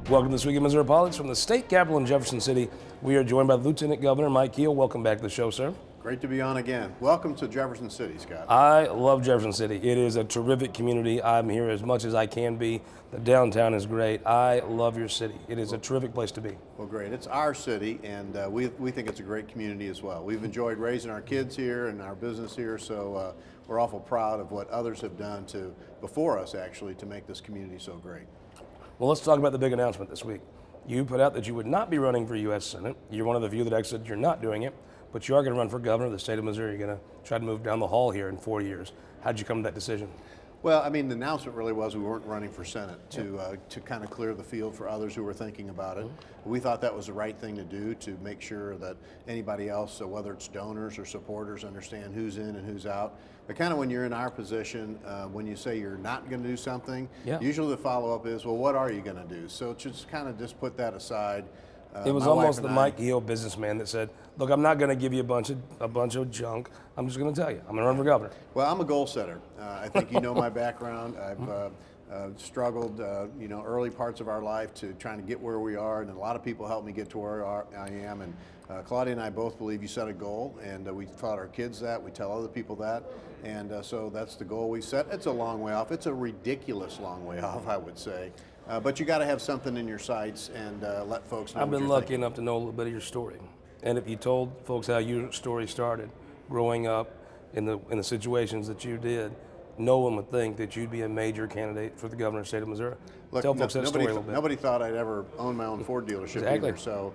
Welcome to this week in Missouri Politics from the state capital in Jefferson City. We are joined by Lieutenant Governor Mike Kehoe. Welcome back to the show, sir. Great to be on again. Welcome to Jefferson City, Scott. I love Jefferson City. It is a terrific community. I'm here as much as I can be. The downtown is great. I love your city. It is a terrific place to be. Well, great. It's our city, and we think it's a great community as well. We've enjoyed raising our kids here and our business here, so we're awful proud of what others have done before us, actually, to make this community so great. Well, let's talk about the big announcement this week. You put out that you would not be running for U.S. Senate. You're one of the few that actually said you're not doing it, but you are going to run for governor of the state of Missouri. You're going to try to move down the hall here in 4 years. How'd you come to that decision? Well, I mean, the announcement really was we weren't running for Senate to kind of clear the field for others who were thinking about it. We thought that was the right thing to do to make sure that anybody else, so whether it's donors or supporters, understand who's in and who's out. But kind of when you're in our position, when you say you're not going to do something, usually the follow-up is, well, what are you going to do? So just put that aside. It was almost the Mike Kehoe businessman that said, look, I'm not going to give you a bunch of junk. I'm just going to tell you, I'm going to run for governor. Well, I'm a goal setter. I think you know my background. I've struggled, early parts of our life to trying to get where we are, and a lot of people helped me get to where I am. And Claudia and I both believe you set a goal, and we taught our kids that. We tell other people that, and so that's the goal we set. It's a long way off. It's a ridiculous long way off, I would say. But you got to have something in your sights and let folks know. I've been lucky enough to know a little bit of your story, and if you told folks how your story started, growing up in the situations that you did, no one would think that you'd be a major candidate for the governor of the state of Missouri. Look, tell folks that story a little bit. Nobody thought I'd ever own my own Ford dealership either. So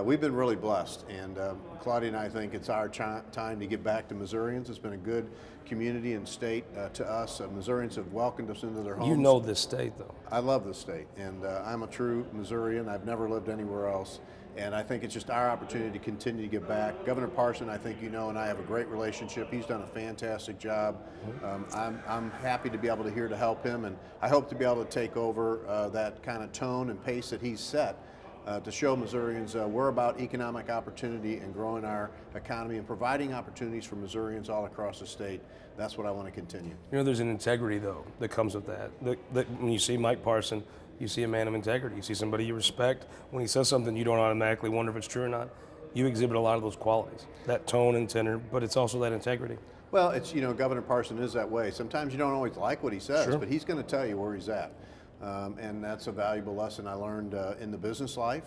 we've been really blessed, and Claudia and I think it's our time to give back to Missourians. It's been a good community and state to us. Missourians have welcomed us into their homes. You know this state, though. I love this state, and I'm a true Missourian. I've never lived anywhere else, and I think it's just our opportunity to continue to give back. Governor Parson, I think you know, and I have a great relationship. He's done a fantastic job. I'm happy to be able to help him, and I hope to be able to take over that kind of tone and pace that he's set to show Missourians we're about economic opportunity and growing our economy and providing opportunities for Missourians all across the state. That's what I want to continue. You know, there's an integrity, though, that comes with that. That when you see Mike Parson, you see a man of integrity. You see somebody you respect. When he says something, you don't automatically wonder if it's true or not. You exhibit a lot of those qualities, that tone and tenor, but it's also that integrity. Well, it's, Governor Parson is that way. Sometimes you don't always like what he says, but he's going to tell you where he's at. And that's a valuable lesson I learned in the business life,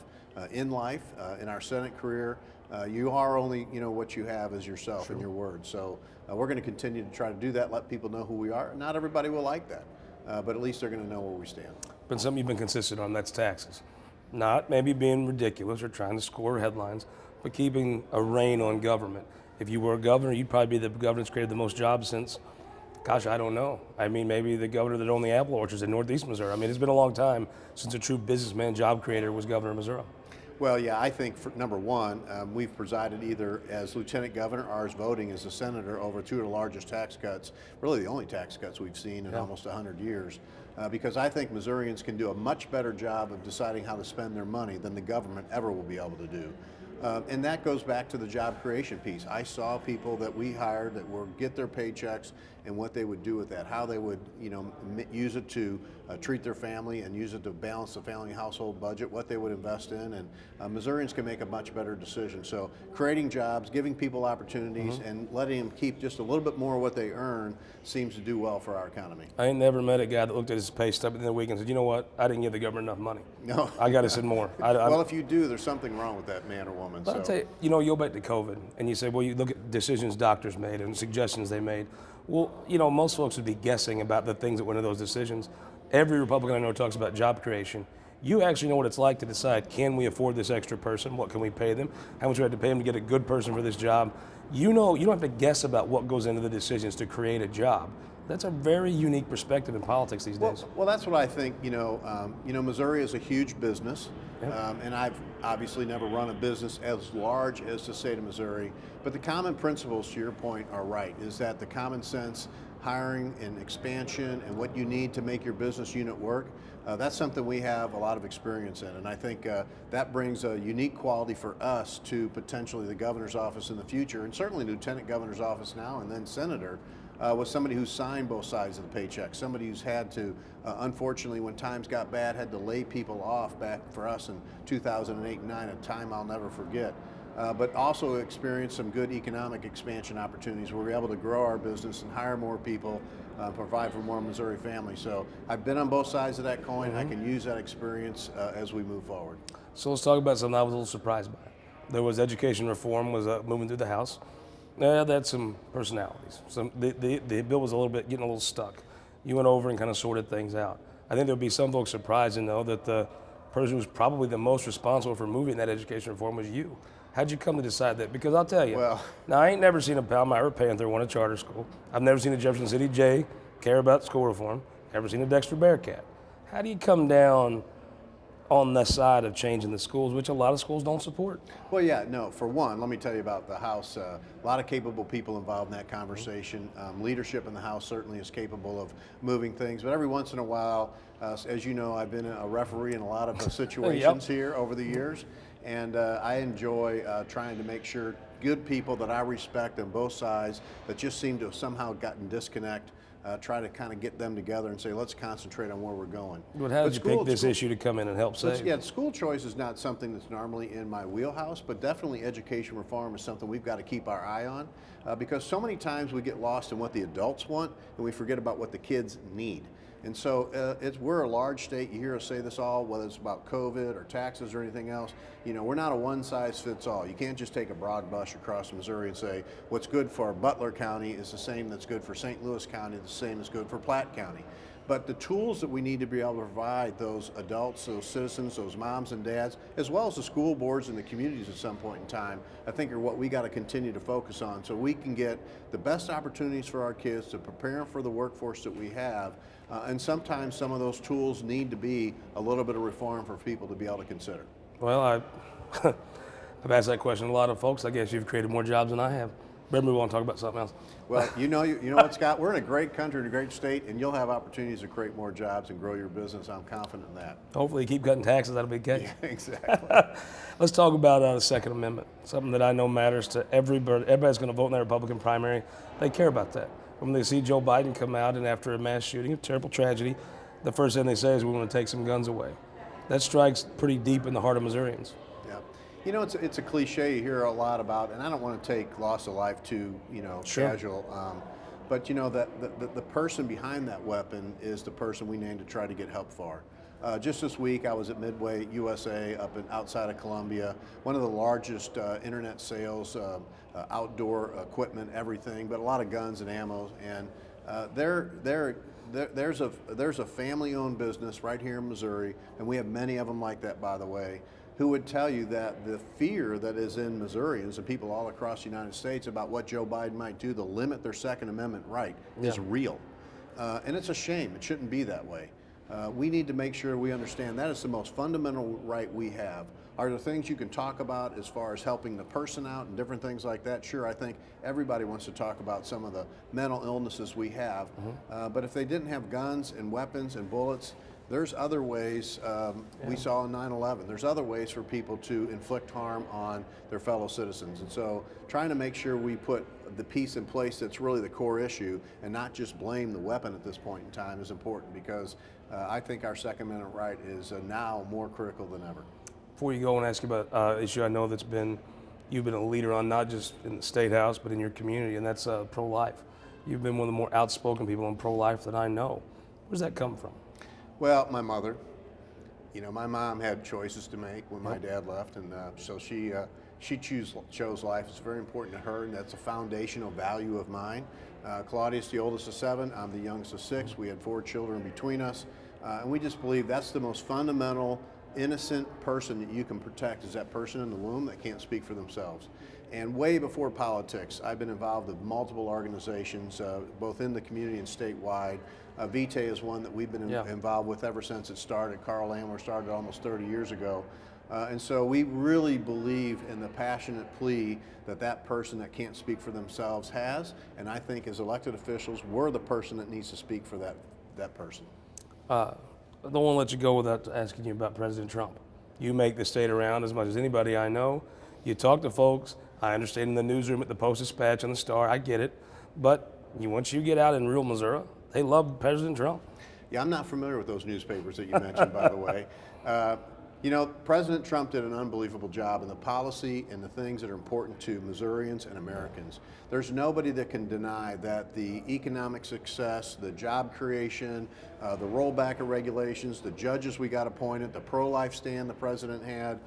in life, in our Senate career. You are only, what you have is yourself and your word. So we're going to continue to try to do that, let people know who we are. Not everybody will like that, but at least they're going to know where we stand. But something you've been consistent on, that's taxes. Not maybe being ridiculous or trying to score headlines, but keeping a rein on government. If you were a governor, you'd probably be the governor that's created the most jobs since, gosh, I don't know. I mean, maybe the governor that owned the apple orchards in Northeast Missouri. I mean, it's been a long time since a true businessman, job creator was governor of Missouri. Well, yeah, I think for number one, we've presided either as lieutenant governor or as voting as a senator over two of the largest tax cuts, really the only tax cuts we've seen in almost 100 years. Because I think Missourians can do a much better job of deciding how to spend their money than the government ever will be able to do. And that goes back to the job creation piece. I saw people that we hired that would get their paychecks and what they would do with that, how they would, use it to treat their family and use it to balance the family household budget, what they would invest in, and Missourians can make a much better decision. So creating jobs, giving people opportunities, and letting them keep just a little bit more of what they earn seems to do well for our economy. I ain't never met a guy that looked at his pay stub in the week and said, you know what, I didn't give the government enough money. No. I got to send more. Well, if you do, there's something wrong with that man or woman. But I'll tell you, you go back to COVID, and you say, well, you look at decisions doctors made and suggestions they made. Well, most folks would be guessing about the things that went into those decisions. Every Republican I know talks about job creation. You actually know what it's like to decide, can we afford this extra person? What can we pay them? How much do we have to pay them to get a good person for this job? You don't have to guess about what goes into the decisions to create a job. That's a very unique perspective in politics these days. Well, that's what I think. Missouri is a huge business, and I've obviously never run a business as large as the state of Missouri. But the common principles, to your point, are right. Is that the common sense hiring and expansion and what you need to make your business unit work? That's something we have a lot of experience in, and I think that brings a unique quality for us to potentially the governor's office in the future, and certainly lieutenant governor's office now, and then senator. was somebody who signed both sides of the paycheck, somebody who's had to, unfortunately, when times got bad, had to lay people off back for us in 2008 and 9, a time I'll never forget. But also experienced some good economic expansion opportunities where we're able to grow our business and hire more people, provide for more Missouri families. So I've been on both sides of that coin. I can use that experience as we move forward. So let's talk about something I was a little surprised by. There was education reform was moving through the House. That had some personalities. The bill was getting a little stuck. You went over and kind of sorted things out. I think there'll be some folks surprised to know that the person who's probably the most responsible for moving that education reform was you. How'd you come to decide that? Because I'll tell you, now I ain't never seen a Palmyra Panther want a charter school. I've never seen a Jefferson City Jay care about school reform. Never seen a Dexter Bearcat. How do you come down on the side of changing the schools, which a lot of schools don't support? Well, yeah, no, for one, let me tell you about the House. A lot of capable people involved in that conversation. Leadership in the House certainly is capable of moving things, but every once in a while, as you know, I've been a referee in a lot of situations here over the years, and I enjoy trying to make sure good people that I respect on both sides that just seem to have somehow gotten disconnect, try to kind of get them together and say, let's concentrate on where we're going. But how did you pick this issue to come in and help save? Yeah, school choice is not something that's normally in my wheelhouse, but definitely education reform is something we've got to keep our eye on because so many times we get lost in what the adults want and we forget about what the kids need. And so we're a large state. You hear us say this all, whether it's about COVID or taxes or anything else. You know, we're not a one-size-fits-all. You can't just take a broad brush across Missouri and say what's good for Butler County is the same that's good for St. Louis County, the same is good for Platte County. But the tools that we need to be able to provide those adults, those citizens, those moms and dads, as well as the school boards and the communities at some point in time, I think are what we got to continue to focus on so we can get the best opportunities for our kids to prepare them for the workforce that we have. And sometimes some of those tools need to be a little bit of reform for people to be able to consider. Well, I've asked that question to a lot of folks. I guess you've created more jobs than I have. Maybe we want to talk about something else. Well, you know what, Scott? We're in a great country and a great state, and you'll have opportunities to create more jobs and grow your business. I'm confident in that. Hopefully you keep cutting taxes. That'll be the case. Yeah, exactly. Let's talk about the Second Amendment, something that I know matters to everybody. Everybody's going to vote in that Republican primary. They care about that. When they see Joe Biden come out and after a mass shooting, a terrible tragedy, the first thing they say is we want to take some guns away. That strikes pretty deep in the heart of Missourians. Yeah. You know, it's a cliche you hear a lot about, and I don't want to take loss of life too, casual. But you know that the person behind that weapon is the person we need to try to get help for. Just this week, I was at Midway USA outside of Columbia, one of the largest internet sales, outdoor equipment, everything, but a lot of guns and ammo. And there's a family-owned business right here in Missouri, and we have many of them like that, by the way, who would tell you that the fear that is in Missourians and people all across the United States about what Joe Biden might do to limit their Second Amendment right is real. And it's a shame. It shouldn't be that way. We need to make sure we understand that is the most fundamental right we have. Are there things you can talk about as far as helping the person out and different things like that? Sure, I think everybody wants to talk about some of the mental illnesses we have. But if they didn't have guns and weapons and bullets, there's other ways, we saw in 9/11, there's other ways for people to inflict harm on their fellow citizens. And so trying to make sure we put the piece in place that's really the core issue and not just blame the weapon at this point in time is important because I think our Second Amendment right is now more critical than ever. Before you go and ask you about an issue I know you've been a leader on, not just in the State House, but in your community, and that's pro-life. You've been one of the more outspoken people on pro-life that I know. Where's that come from? Well, my mother. You know, my mom had choices to make when my dad left, and so she chose life. It's very important to her, and that's a foundational value of mine. Claudia's the oldest of 7. I'm the youngest of 6. We had 4 children between us, and we just believe that's the most fundamental, innocent person that you can protect is that person in the womb that can't speak for themselves. And way before politics, I've been involved with multiple organizations, both in the community and statewide. Vitae is one that we've been involved with ever since it started. Carl Landler started almost 30 years ago. And so we really believe in the passionate plea that person that can't speak for themselves has. And I think as elected officials, we're the person that needs to speak for that person. I don't want to let you go without asking you about President Trump. You make the state around as much as anybody I know. You talk to folks. I understand in the newsroom at the Post-Dispatch and the Star. I get it. But Once you get out in rural Missouri, they love President Trump. Yeah, I'm not familiar with those newspapers that you mentioned, by the way. You know, President Trump did an unbelievable job in the policy and the things that are important to Missourians and Americans. There's nobody that can deny that the economic success, the job creation, the rollback of regulations, the judges we got appointed, the pro-life stand the president had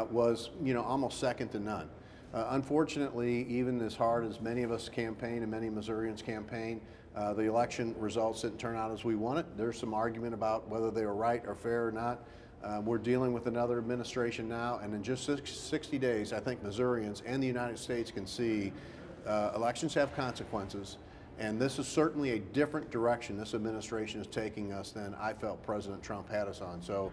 was, you know, almost second to none. Unfortunately, even as hard as many of us campaign and many Missourians campaign, the election results didn't turn out as we wanted. There's some argument about whether they were right or fair or not. We're dealing with another administration now, and in just 60 days, I think Missourians and the United States can see elections have consequences, and this is certainly a different direction this administration is taking us than I felt President Trump had us on. So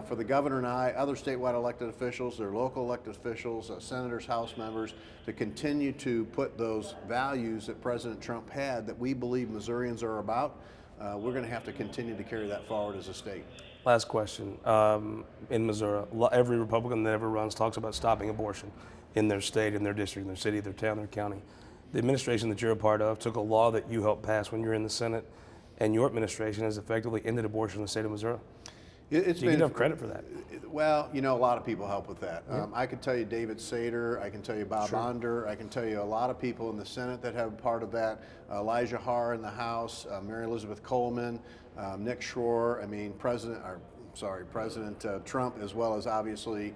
for the governor and I, other statewide elected officials, their local elected officials, senators, House members, to continue to put those values that President Trump had that we believe Missourians are about, we're going to have to continue to carry that forward as a state. Last question. In Missouri, every Republican that ever runs talks about stopping abortion in their state, in their district, in their city, their town, their county. The administration that you're a part of took a law that you helped pass when you were in the Senate, and your administration has effectively ended abortion in the state of Missouri. Do you get enough credit for that? Well, you know, a lot of people help with that. I can tell you David Sater, I can tell you Bob Onder, I can tell you a lot of people in the Senate that have part of that. Elijah Haar in the House, Mary Elizabeth Coleman, Nick Schroer, I mean, President Trump, as well as obviously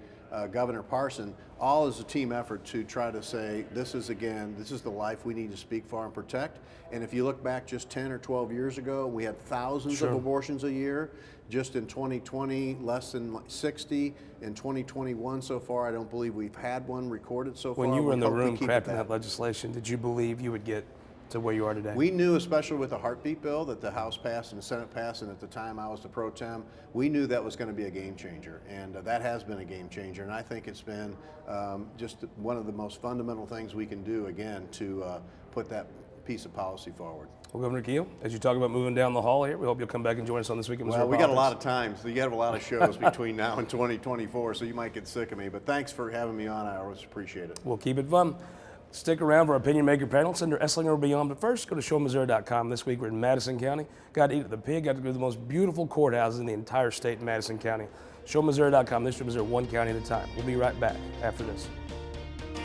Governor Parson, all is a team effort to try to say, this is the life we need to speak for and protect. And if you look back just 10 or 12 years ago, we had thousands of abortions a year. Just in 2020, less than 60. In 2021 so far, I don't believe we've had one recorded so far. When you were in the room crafting that legislation, did you believe you would get to where you are today? We knew, especially with the heartbeat bill that the House passed and the Senate passed, and at the time I was the pro tem, we knew that was going to be a game changer, and that has been a game changer, and I think it's been just one of the most fundamental things we can do, again, to put that piece of policy forward. Well, Governor Kehoe, as you talk about moving down the hall here, we hope you'll come back and join us on This Week in Missouri Well, we got a lot of time, so you have a lot of shows between now and 2024, so you might get sick of me, but thanks for having me on. I always appreciate it. We'll keep it fun. Stick around for our Opinion Maker panel. Senator Eslinger will be on, but first, go to showmissouri.com. This week we're in Madison County. Got to eat at the pig. Got to go to the most beautiful courthouses in the entire state in Madison County. Showmissouri.com. This is Missouri, one county at a time. We'll be right back after this.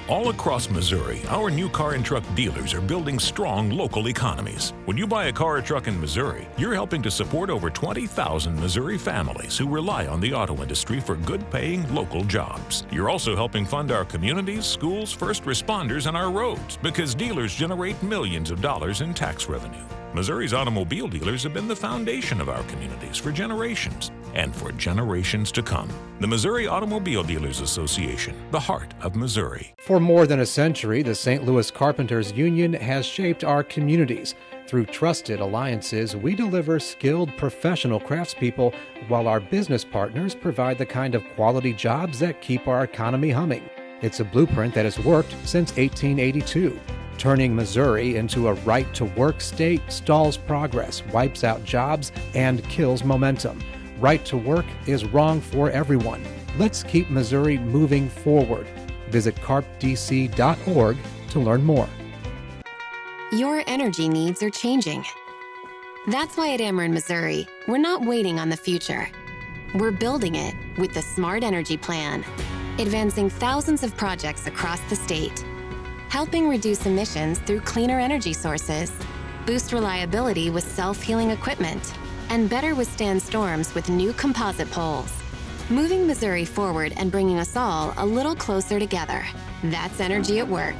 All across Missouri, our new car and truck dealers are building strong local economies. When you buy a car or truck in Missouri, you're helping to support over 20,000 Missouri families who rely on the auto industry for good-paying local jobs. You're also helping fund our communities, schools, first responders, and our roads because dealers generate millions of dollars in tax revenue. Missouri's automobile dealers have been the foundation of our communities for generations and for generations to come. The Missouri Automobile Dealers Association, the heart of Missouri. For more than a century, the St. Louis Carpenters Union has shaped our communities. Through trusted alliances, we deliver skilled professional craftspeople while our business partners provide the kind of quality jobs that keep our economy humming. It's a blueprint that has worked since 1882. Turning Missouri into a right-to-work state stalls progress, wipes out jobs, and kills momentum. Right to work is wrong for everyone. Let's keep Missouri moving forward. Visit carpdc.org to learn more. Your energy needs are changing. That's why at Ameren, Missouri, we're not waiting on the future. We're building it with the Smart Energy Plan, advancing thousands of projects across the state, helping reduce emissions through cleaner energy sources, boost reliability with self-healing equipment, and better withstand storms with new composite poles. Moving Missouri forward and bringing us all a little closer together. That's energy at work.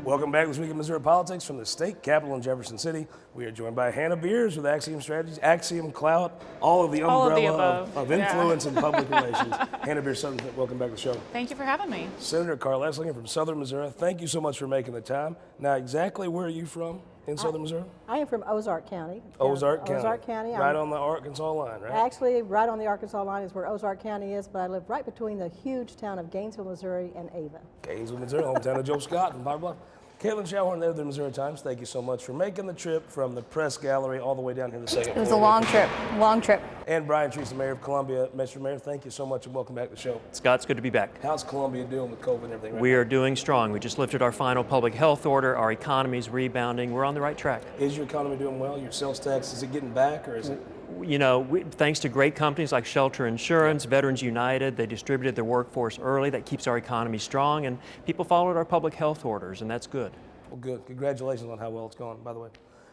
Welcome back this week in Missouri Politics from the state capital in Jefferson City. We are joined by Hannah Beers with Axiom Strategies, Axiom Cloud, all of the umbrella of influence in public relations. Hannah Beers Sutton, welcome back to the show. Thank you for having me. Senator Karla Eslinger from Southern Missouri, thank you so much for making the time. Now, exactly where are you from in Southern Missouri? I am from Ozark County. Ozark County. Ozark County. Right on the Arkansas line, right? Actually, right on the Arkansas line is where Ozark County is, but I live right between the huge town of Gainesville, Missouri and Ava. Gainesville, Missouri, hometown of Joe Scott and blah, blah. Kaitlyn Schallhorn there at the Missouri Times, thank you so much for making the trip from the press gallery all the way down here to the second floor. It was a long trip, long trip. And Brian Treece, the Mayor of Columbia. Mr. Mayor, thank you so much and welcome back to the show. Scott, it's good to be back. How's Columbia doing with COVID and everything right We now? are doing strong. We just lifted our final public health order. Our economy's rebounding. We're on the right track. Is your economy doing well? Your sales tax, is it getting back or is it? You know, thanks to great companies like Shelter Insurance, Veterans United, they distributed their workforce early. That keeps our economy strong, and people followed our public health orders, and that's good. Well, good. Congratulations on how well it's gone, by the way.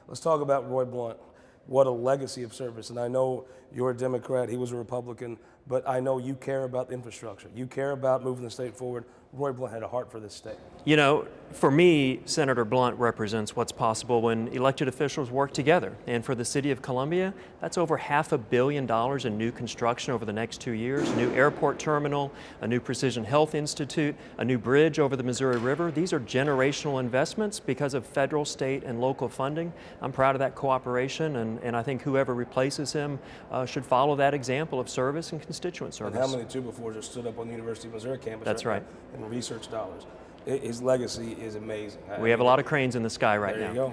Let's talk about Roy Blunt. What a legacy of service. And I know you're a Democrat, he was a Republican, but I know you care about the infrastructure. You care about moving the state forward. Roy Blunt had a heart for this state. You know, for me, Senator Blunt represents what's possible when elected officials work together. And for the city of Columbia, that's over $500 million in new construction over the next 2 years, a new airport terminal, a new precision health institute, a new bridge over the Missouri River. These are generational investments because of federal, state, and local funding. I'm proud of that cooperation, and I think whoever replaces him should follow that example of service and constituent service. And how many two before just stood up on the University of Missouri campus? That's right. And research dollars. His legacy is amazing. We have a lot of cranes in the sky right There now. you go.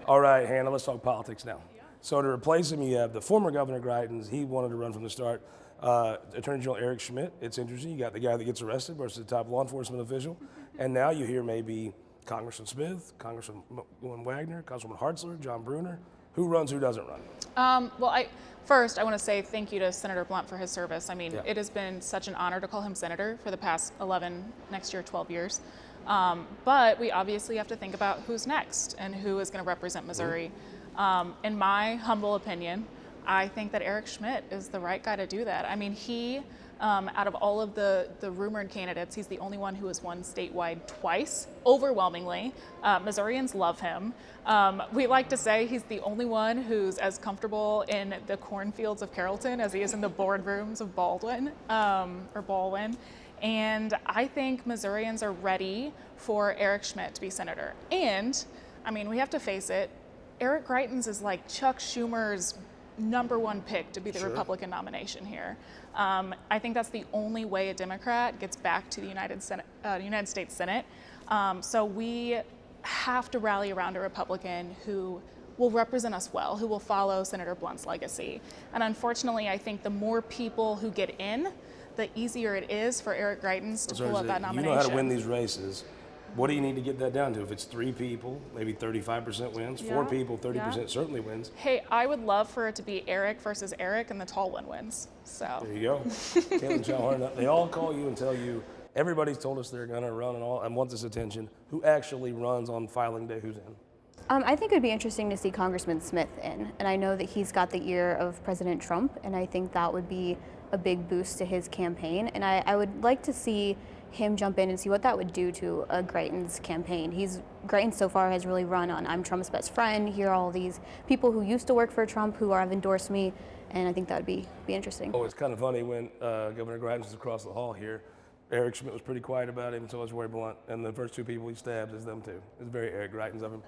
All right, Hannah, let's talk politics now. So to replace him, you have the former Governor Greitens. He wanted to run from the start. Attorney General Eric Schmidt. It's interesting. You got the guy that gets arrested versus the top law enforcement official. And now you hear maybe Congressman Smith, Congressman Wagner, Councilman Hartzler, John Brunner. Who runs, who doesn't run? First, I want to say thank you to Senator Blunt for his service. I mean, Yeah. it has been such an honor to call him senator for the past 11, next year 12 years. But we obviously have to think about who's next and who is going to represent Missouri. In my humble opinion, I think that Eric Schmidt is the right guy to do that. I mean, he, out of all of the rumored candidates, he's the only one who has won statewide twice, overwhelmingly. Missourians love him. We like to say he's the only one who's as comfortable in the cornfields of Carrollton as he is in the boardrooms of Baldwin. And I think Missourians are ready for Eric Schmidt to be senator. And, I mean, we have to face it, Eric Greitens is like Chuck Schumer's #1 pick to be the Republican nomination here. I think that's the only way a Democrat gets back to the United States Senate. So we have to rally around a Republican who will represent us well, who will follow Senator Blunt's legacy. And unfortunately, I think the more people who get in, the easier it is for Eric Greitens to pull up that nomination. You know how to win these races. What do you need to get that down to? If it's 3 people, maybe 35% wins. 4 people, 30% certainly wins. Hey, I would love for it to be Eric versus Eric, and the tall one wins. So There you go. Kaitlyn Schallhorn, they all call you and tell you, everybody's told us they're going to run and want this attention. Who actually runs on filing day? Who's in? I think it would be interesting to see Congressman Smith in, and I know that he's got the ear of President Trump, and I think that would be a big boost to his campaign, and I would like to see him jump in and see what that would do to a Greitens campaign. Greitens so far has really run on I'm Trump's best friend. Here are all these people who used to work for Trump who have endorsed me, and I think that would be interesting. Oh, it's kind of funny when Governor Greitens was across the hall here. Eric Schmidt was pretty quiet about him, and so was Roy Blunt, and the first 2 people he stabbed is them too. It's very Eric Greitens of him.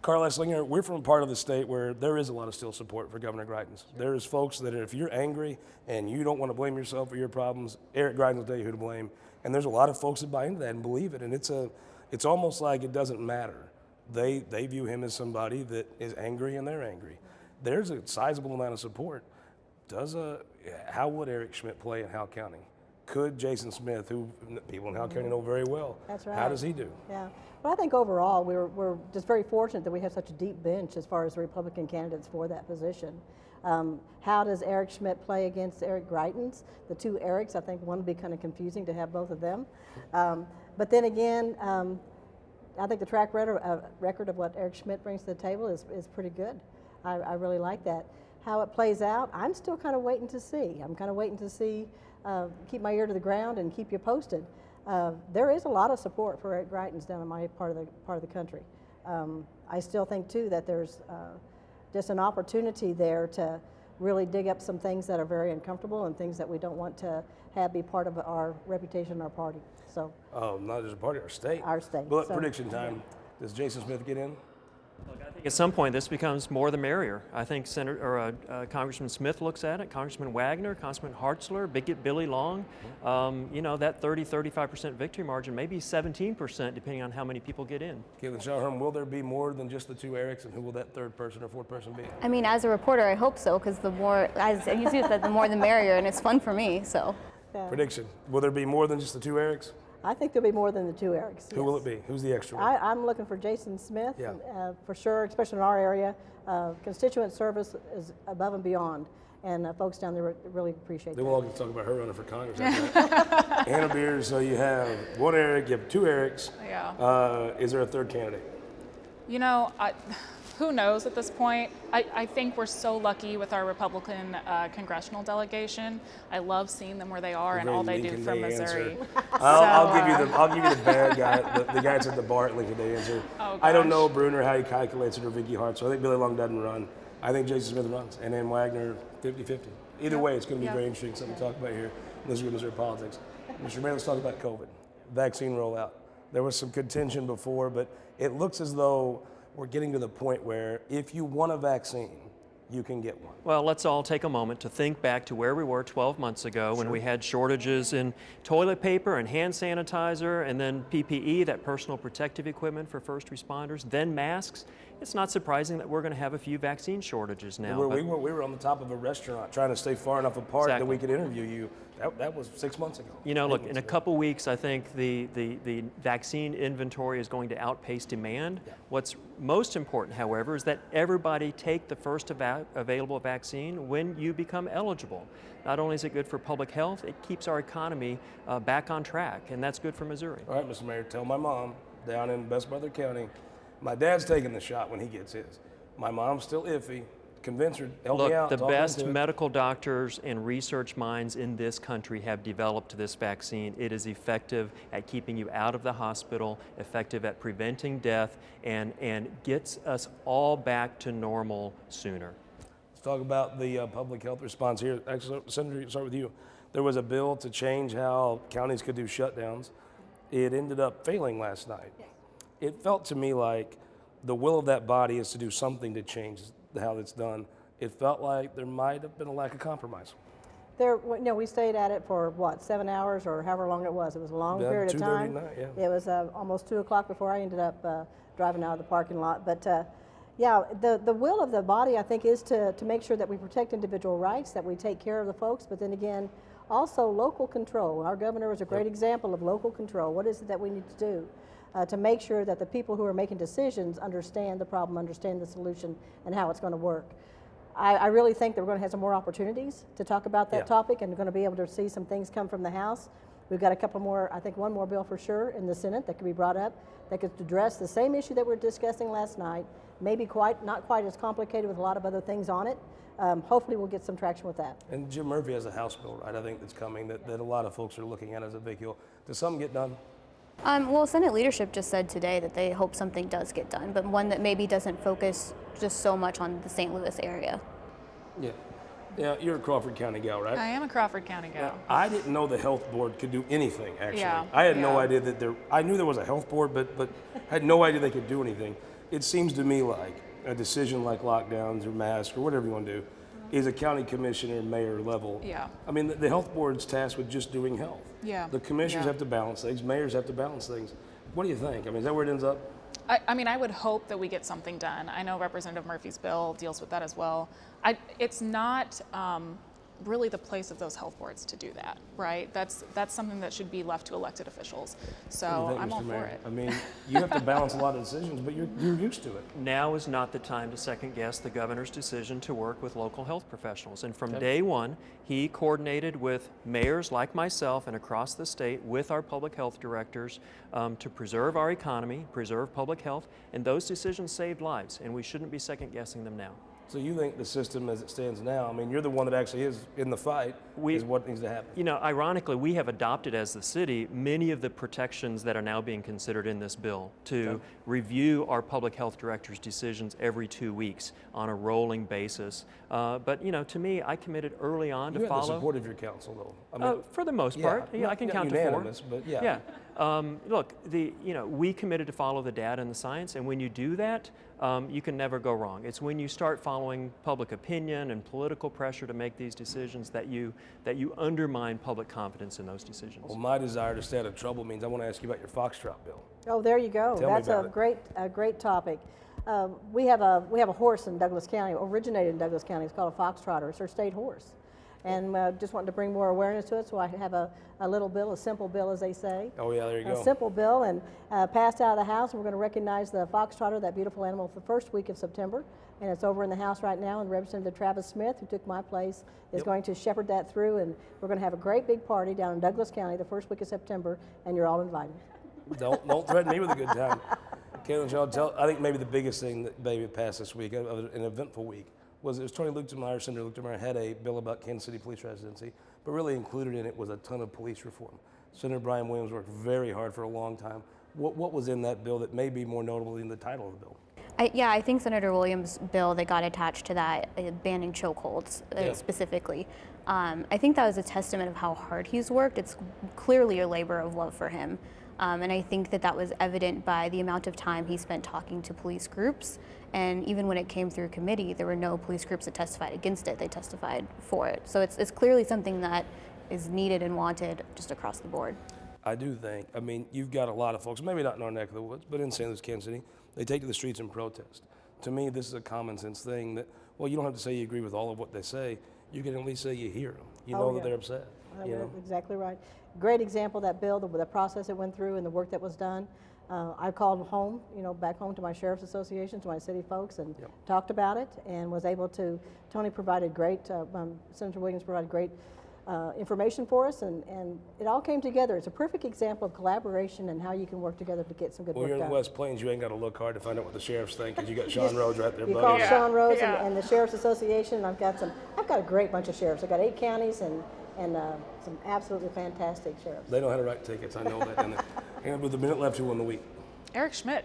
Karla Eslinger, we're from a part of the state where there is a lot of still support for Governor Greitens. There's folks that if you're angry and you don't want to blame yourself for your problems, Eric Greitens will tell you who to blame. And there's a lot of folks that buy into that and believe it. And it's almost like it doesn't matter. They view him as somebody that is angry and they're angry. There's a sizable amount of support. How would Eric Schmidt play in Howe County? Could Jason Smith, who people in Howe County know very well, That's right. how does he do? Yeah. Well, I think overall we're just very fortunate that we have such a deep bench as far as the Republican candidates for that position. How does Eric Schmidt play against Eric Greitens? The 2 Erics, I think one would be kind of confusing to have both of them. But then again, I think the track record of what Eric Schmidt brings to the table is pretty good. I really like that. How it plays out, I'm still kind of waiting to see. I'm kind of waiting to see, keep my ear to the ground and keep you posted. There is a lot of support for Eric Greitens down in my part of the country. I still think too that there's just an opportunity there to really dig up some things that are very uncomfortable and things that we don't want to have be part of our reputation, our party. So. Oh, not just a party, our state. Our state. But So, prediction time. Does Jason Smith get in? At some point, this becomes more the merrier. I think Congressman Smith looks at it, Congressman Wagner, Congressman Hartzler, Billy Long. That 30-35% victory margin, maybe 17%, depending on how many people get in. Kaitlyn Schallhorn, will there be more than just the two Erics, and who will that third person or fourth person be? I mean, as a reporter, I hope so, because the more, as you said, the more the merrier, and it's fun for me. So. Yeah. Prediction: will there be more than just the two Erics? I think there'll be more than the two Erics. Who will it be? Who's the extra one? I'm looking for Jason Smith, Yeah. for sure, especially in our area. Constituent service is above and beyond, and folks down there really appreciate Then that. we'll all get to talk about her running for Congress. Hannah Beers, so you have one Eric, you have two Erics. Yeah. Is there a third candidate? Who knows at this point? I think we're so lucky with our Republican congressional delegation. I love seeing them where they are and all they do Lincoln for Day Missouri. I'll give you the bad guy, the guy that's at the bar at Lincoln Day answer. Oh, I don't gosh. know Brunner how he calculates it or Vicky Hart, so I think Billy Long doesn't run. I think Jason Smith runs, and then Wagner 50-50. Either way, it's going to be very interesting, something to talk about here in Missouri politics. Mr. Mayor, let's talk about COVID, vaccine rollout. There was some contention before, but it looks as though we're getting to the point where if you want a vaccine, you can get one. Well, let's all take a moment to think back to where we were 12 months ago when we had shortages in toilet paper and hand sanitizer, and then PPE, that personal protective equipment for first responders, then masks. It's not surprising that we're going to have a few vaccine shortages now. We were on the top of a restaurant trying to stay far enough apart that we could interview you. That was 6 months ago. Look, in a couple weeks, I think the vaccine inventory is going to outpace demand. Yeah. What's most important, however, is that everybody take the first available vaccine when you become eligible. Not only is it good for public health, it keeps our economy back on track, and that's good for Missouri. All right, Mr. Mayor, tell my mom down in Best Brother County, my dad's taking the shot when he gets his. My mom's still iffy. Convince her, help me out. Look, the best medical doctors and research minds in this country have developed this vaccine. It is effective at keeping you out of the hospital, effective at preventing death, and gets us all back to normal sooner. Let's talk about the public health response here. Actually, Senator, start with you. There was a bill to change how counties could do shutdowns. It ended up failing last night. It felt to me like the will of that body is to do something to change how it's done. It felt like there might have been a lack of compromise. We stayed at it for 7 hours or however long it was. It was a long period of time. It was almost 2 o'clock before I ended up driving out of the parking lot. But the will of the body, I think, is to make sure that we protect individual rights, that we take care of the folks, but then again, also local control. Our governor was a great example of local control. What is it that we need to do to make sure that the people who are making decisions understand the problem, understand the solution, and how it's going to work? I really think that we're going to have some more opportunities to talk about that topic, and we're going to be able to see some things come from the House. We've got a couple more, I think one more bill for sure in the Senate that could be brought up that could address the same issue that we're discussing last night, maybe not quite as complicated with a lot of other things on it. Hopefully we'll get some traction with that. And Jim Murphy has a House bill, right, I think that's coming that a lot of folks are looking at as a big deal. Does something get done? Well, Senate leadership just said today that they hope something does get done, but one that maybe doesn't focus just so much on the St. Louis area. Yeah, you're a Crawford County gal, right? I am a Crawford County gal. I didn't know the health board could do anything, actually. Yeah, I had no idea that I knew there was a health board, but had no idea they could do anything. It seems to me like a decision like lockdowns or masks or whatever you want to do is a county commissioner, mayor level. Yeah. I mean, the health board's tasked with just doing health. Yeah. The commissioners Yeah. have to balance things, mayors have to balance things. What do you think? I mean, is that where it ends up? I mean, I would hope that we get something done. I know Representative Murphy's bill deals with that as well. It's not really the place of those health boards to do that, right? That's something that should be left to elected officials. So I'm all for it. I mean, you have to balance a lot of decisions, but you're used to it. Now is not the time to second guess the governor's decision to work with local health professionals. And from day one, he coordinated with mayors like myself and across the state with our public health directors to preserve our economy, preserve public health, and those decisions saved lives, and we shouldn't be second guessing them now. So you think the system as it stands now, I mean, you're the one that actually is in the fight, is what needs to happen. You know, ironically, we have adopted as the city many of the protections that are now being considered in this bill to review our public health director's decisions every 2 weeks on a rolling basis. But, you know, to me, I committed early on to follow. You have the support of your council, though. I mean, for the most part. Yeah, I can count to 4. Unanimous, but yeah. Look, we committed to follow the data and the science, and when you do that, you can never go wrong. It's when you start following public opinion and political pressure to make these decisions that you undermine public confidence in those decisions. Well, my desire to stay out of trouble means I want to ask you about your Foxtrot bill. Oh, there you go. Tell me That's about a great topic. We have a horse in Douglas County, originated in Douglas County. It's called a foxtrotter. It's our state horse. And just wanted to bring more awareness to it, so I have a little bill, a simple bill, as they say. Oh yeah, there you go. A simple bill, and passed out of the House. And we're going to recognize the foxtrotter, that beautiful animal, for the first week of September. And it's over in the House right now. And Representative Travis Smith, who took my place, is going to shepherd that through. And we're going to have a great big party down in Douglas County the first week of September. And you're all invited. Don't threaten me with a good time. Kaitlyn Schallhorn, I think maybe the biggest thing that maybe passed this week, an eventful week, was Tony Luetkemeyer, Senator Luetkemeyer, had a bill about Kansas City police residency, but really included in it was a ton of police reform. Senator Brian Williams worked very hard for a long time. What was in that bill that may be more notable than the title of the bill? I think Senator Williams' bill that got attached to that, banning chokeholds specifically, I think that was a testament of how hard he's worked. It's clearly a labor of love for him. And I think that was evident by the amount of time he spent talking to police groups. And even when it came through committee, there were no police groups that testified against it. They testified for it. So it's clearly something that is needed and wanted just across the board. I do think, you've got a lot of folks, maybe not in our neck of the woods, but in St. Louis, Kansas City, they take to the streets and protest. To me, this is a common sense thing that, well, you don't have to say you agree with all of what they say. You can at least say you hear them. You know that they're upset. Exactly right. Great example, that bill, the process it went through and the work that was done. I called home, back home to my Sheriff's Association, to my city folks, and talked about it, and was able to, Tony provided great, Senator Williams provided great information for us, and it all came together. It's a perfect example of collaboration and how you can work together to get some good work Well, you're done. in the West Plains, you ain't got to look hard to find out what the sheriffs think, because you got Sean Rhodes right there, You buddy. call Sean Rhodes and the Sheriff's Association, and I've got a great bunch of sheriffs. I've got 8 counties and some absolutely fantastic sheriffs. They know how to write tickets, I know that, don't they? And with a minute left, who won the week? Eric Schmidt,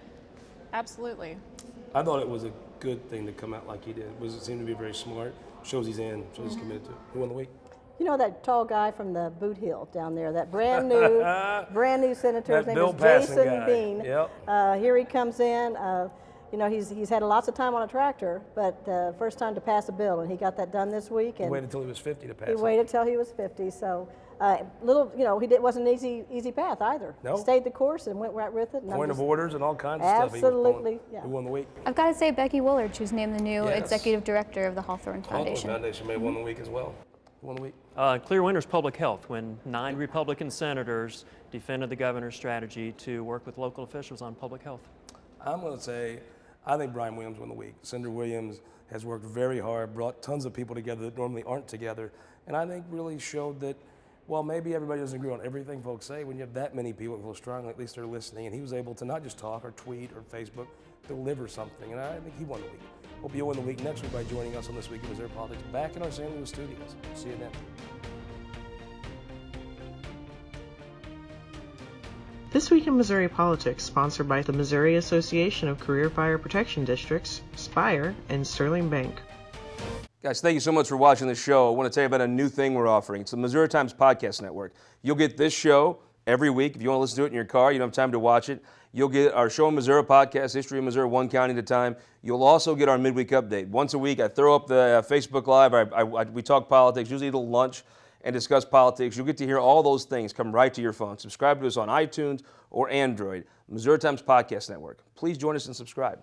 absolutely. I thought it was a good thing to come out like he did. It seemed to be very smart, shows he's in, shows he's committed to it. Who won the week? You know that tall guy from the Boot Hill down there, that brand new senator, his name bill is passing Jason guy. Bean. Yep. Here he comes in. He's had lots of time on a tractor, but first time to pass a bill, and he got that done this week. He And waited until he was 50 to pass he it. waited till he was 50. So wasn't an easy path either. No. He stayed the course and went right with it. And Point of orders and all kinds of stuff. Absolutely, yeah. Who won the week? I've got to say Becky Woolard, who's named the new Yes. executive director of the Hawthorne Hawthorne Foundation. Foundation may have won the week as well. Who won the week? Clear winner's public health, when 9 Republican senators defended the governor's strategy to work with local officials on public health. I'm going to say, I think Brian Williams won the week. Senator Williams has worked very hard, brought tons of people together that normally aren't together, and I think really showed that, while maybe everybody doesn't agree on everything folks say, when you have that many people who feel strongly, at least they're listening, and he was able to not just talk or tweet or Facebook, deliver something, and I think he won the week. Hope you'll win the week next week by joining us on This Week in Missouri Politics, back in our St. Louis studios. See you then. This Week in Missouri Politics, sponsored by the Missouri Association of Career Fire Protection Districts, Spire, and Sterling Bank. Guys, thank you so much for watching this show. I want to tell you about a new thing we're offering. It's the Missouri Times Podcast Network. You'll get this show every week. If you want to listen to it in your car, you don't have time to watch it. You'll get our Show in Missouri podcast, History of Missouri, one county at a time. You'll also get our midweek update. Once a week, I throw up the Facebook Live. We talk politics, usually eat a lunch and discuss politics. You'll get to hear all those things come right to your phone. Subscribe to us on iTunes or Android. Missouri Times Podcast Network. Please join us and subscribe.